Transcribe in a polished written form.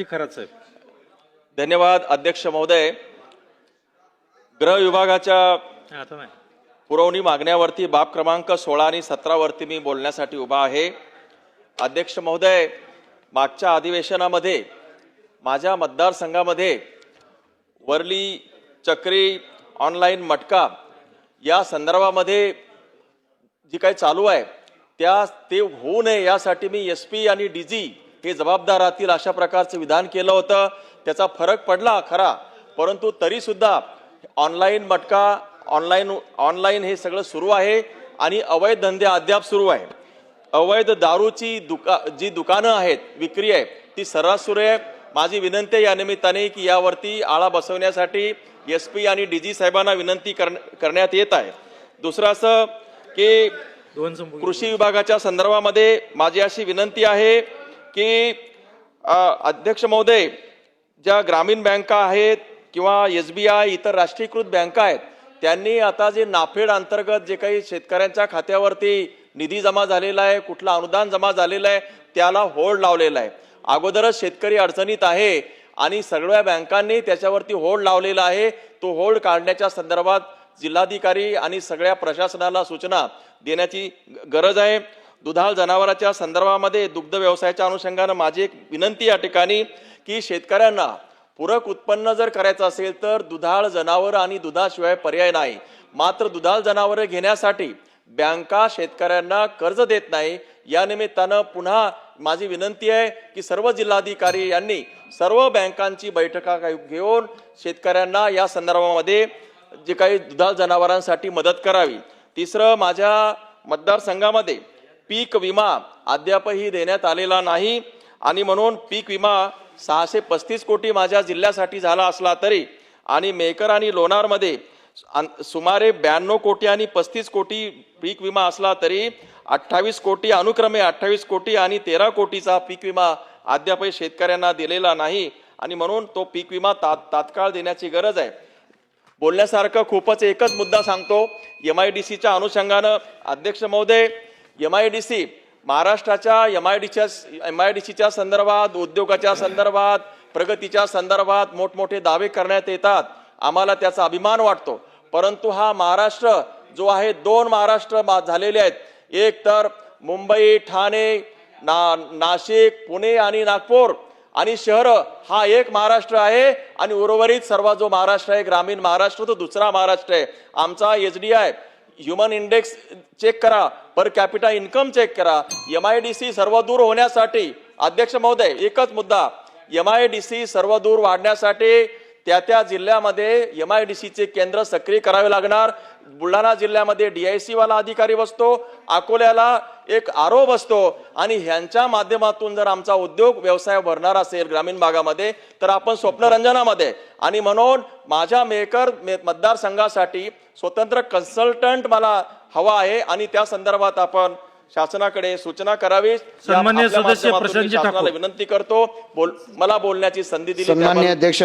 खरंच आहे. धन्यवाद अध्यक्ष महोदय. गृह विभागाच्या आता नाही. पुरवणी मागण्यावरती बाब क्रमांक 16 आणि 17 वरती मी बोलण्यासाठी उभा आहे. अध्यक्ष महोदय, मागच्या अधिवेशनामध्ये माझ्या मतदारसंघामध्ये वर्ली, चक्री, ऑनलाईन मटका या संदर्भामध्ये जी काही चालू आहे ते होऊ नये यासाठी मी SP आणि DG हे जबाबदार राहतील अशा प्रकारचं विधान केलं होतं. त्याचा फरक पडला खरा, परंतु तरी सुद्धा ऑनलाईन मटका ऑनलाईन हे सगळं सुरू आहे आणि अवैध धंदे अद्याप सुरू आहे. अवैध दारूची जी दुकानं आहेत, विक्री आहे, ती सर्रास सुरू आहे. माझी विनंती आहे या निमित्ताने की यावरती आळा बसवण्यासाठी SP आणि DG साहेबांना विनंती करण्यात येत आहे. दुसरं असं की कृषी विभागाच्या संदर्भामध्ये माझी अशी विनंती आहे की अध्यक्ष महोदय, ज्या ग्रामीण बँका आहेत किंवा SBI इतर राष्ट्रीयकृत बँका आहेत, त्यांनी आता जे नाफेड अंतर्गत जे काही शेतकऱ्यांच्या खात्यावरती निधी जमा झालेला आहे, कुठलं अनुदान जमा झालेलं आहे, त्याला होल्ड लावलेला आहे. अगोदरच शेतकरी अडचणीत आहे आणि सगळ्या बँकांनी त्याच्यावरती होल्ड लावलेला आहे. तो होल्ड काढण्याच्या संदर्भात जिल्हाधिकारी आणि सगळ्या प्रशासनाला सूचना देण्याची गरज आहे. दुधाळ जनावरांच्या संदर्भामध्ये दुग्ध व्यवसायाच्या अनुषंगाने माझी एक विनंती या ठिकाणी की शेतकऱ्यांना पूरक उत्पन्न जर करायचं असेल तर दुधाळ जनावर आणि दुधाशिवाय पर्याय नाही. मात्र दुधाळ जनावरे घेण्यासाठी बँका शेतकऱ्यांना कर्ज देत नाही. या निमित्तानं पुन्हा माझी विनंती आहे की सर्व जिल्हाधिकारी यांनी सर्व बँकांची बैठका घेऊन शेतकऱ्यांना या संदर्भामध्ये जे काही दुधाळ जनावरांसाठी मदत करावी. तिसरं, माझ्या मतदारसंघामध्ये पीक विमा अद्यापही देण्यात आलेला नाही आणि म्हणून पीक विमा 635 कोटी माझ्या जिल्ह्यासाठी झाला असला तरी आणि मेकर आणि लोणारमध्ये सुमारे 92 कोटी आणि 35 कोटी पीक विमा असला तरी 28 कोटी अनुक्रमे 28 कोटी आणि 13 कोटीचा पीक विमा अद्यापही शेतकऱ्यांना दिलेला नाही आणि म्हणून तो पीक विमा तात्काळ देण्याची गरज आहे. बोलण्यासारखं खूपच एकच मुद्दा सांगतो. MIDCच्या अनुषंगानं अध्यक्ष महोदय, MIDC महाराष्ट्राच्या MIDCच्या संदर्भात, उद्योगाच्या संदर्भात, प्रगतीच्या संदर्भात मोठमोठे दावे करण्यात येतात. आम्हाला त्याचा अभिमान वाटतो. परंतु हा महाराष्ट्र जो आहे, 2 महाराष्ट्र झालेले आहेत. एक तर मुंबई, ठाणे, नाशिक, पुणे आणि नागपूर आणि शहर हा एक महाराष्ट्र आहे आणि उर्वरित सर्व जो महाराष्ट्र आहे, ग्रामीण महाराष्ट्र, तो दुसरा महाराष्ट्र आहे. आमचा SDI ह्युमन इंडेक्स चेक करा, पर कॅपिटा इन्कम चेक करा. MIDC सर्व दूर होण्यासाठी अध्यक्ष महोदय एकच मुद्दा, MIDC सर्व दूर वाढण्यासाठी त्या जिल्ह्यामध्ये MIDCचे केंद्र सक्रिय करावे लागणार. बुलढाणा जिल्ह्यामध्ये DIC वाला अधिकारी बसतो, अकोल्याला एक RO बसतो आणि ह्यांच्या माध्यमातून जर आमचा उद्योग व्यवसाय भरणार असेल ग्रामीण भागामध्ये तर आपण स्वप्नरंजनामध्ये. आणि म्हणून माझ्या मेकर मतदारसंघासाठी स्वतंत्र कन्सल्टंट मला हवा आहे आणि त्या संदर्भात आपण शासनाकडे सूचना करावी. सन्माननीय सदस्य प्रशांतजी ठाकूर, विनंती करतो. मला बोलण्याची संधी दिली. सन्माननीय अध्यक्ष